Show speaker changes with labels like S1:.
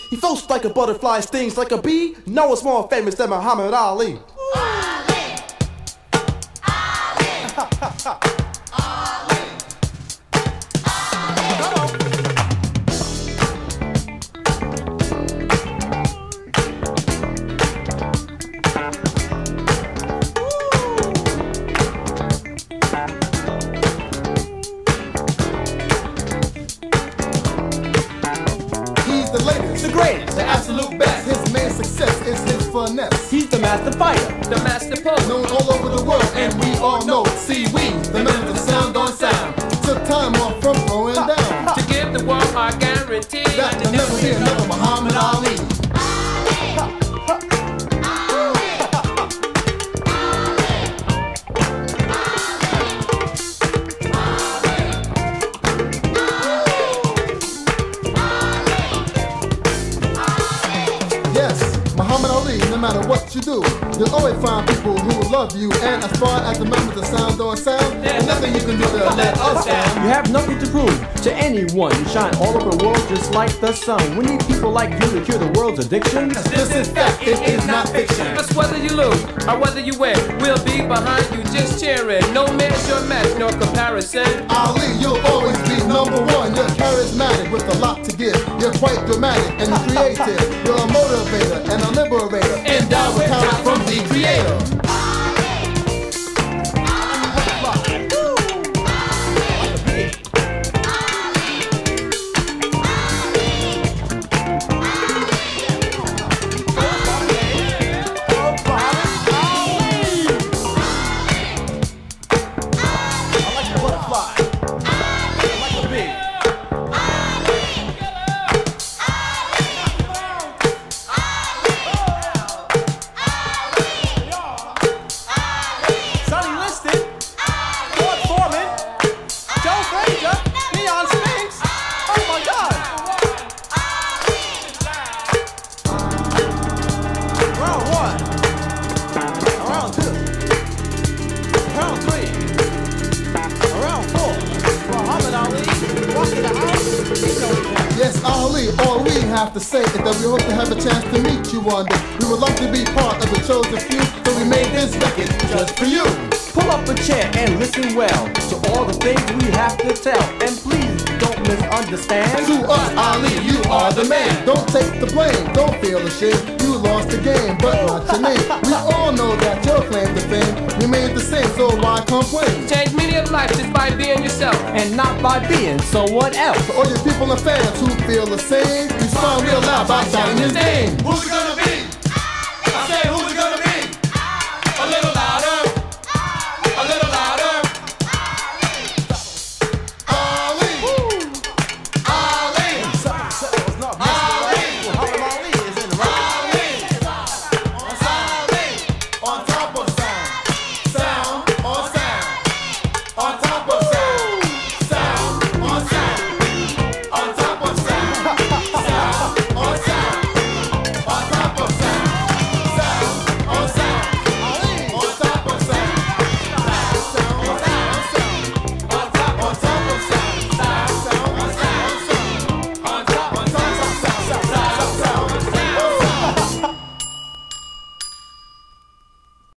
S1: He floats like a butterfly, stings like a bee. No one's more famous than Muhammad Ali.
S2: Ali! Ali!
S3: He's the latest,
S1: The greatest,
S3: the absolute best. His main success is his finesse.
S1: he's the master fighter.
S4: The master poet.
S3: Known all over the world, and we all know. See, we, the men of the sound on sound, took time off from throwing down.
S4: To give the world our guarantee
S3: That there'll never be another Muhammad Ali. Yes, Muhammad Ali, no matter what you do, you'll always find people who will love you. And as far as the members of sound on sound, there's nothing you can do to let us down.
S5: You have nothing to prove to anyone. You shine all over the world just like the sun. We need people like you to cure the world's addiction.
S3: This is fact, it is not fiction.
S4: Cause whether you lose or whether you win, we'll be behind you just cheering. No measure match, no comparison.
S3: Ali, you'll always be number one. You're charismatic with a lot to give. You're quite dramatic and creative. You're a motivator and a liberator. Endowed with talent from the creator. Yes, Ali, all we have to say is that we hope to have a chance to meet you one day. We would love to be part of the chosen few, so we made this record just for you.
S5: Pull up a chair and listen well to all the things we have to tell. And please don't misunderstand.
S3: To us, Ali, you are the man. Don't take the blame, don't feel ashamed. You lost the game, but not your name. We all know that your claim to fame remains the same, so why complain?
S4: Change many of life just by being yourself.
S5: And not by being someone else.
S3: For all your people and fans who feel the same, respond real loud by shouting his name.
S2: Who's it gonna be?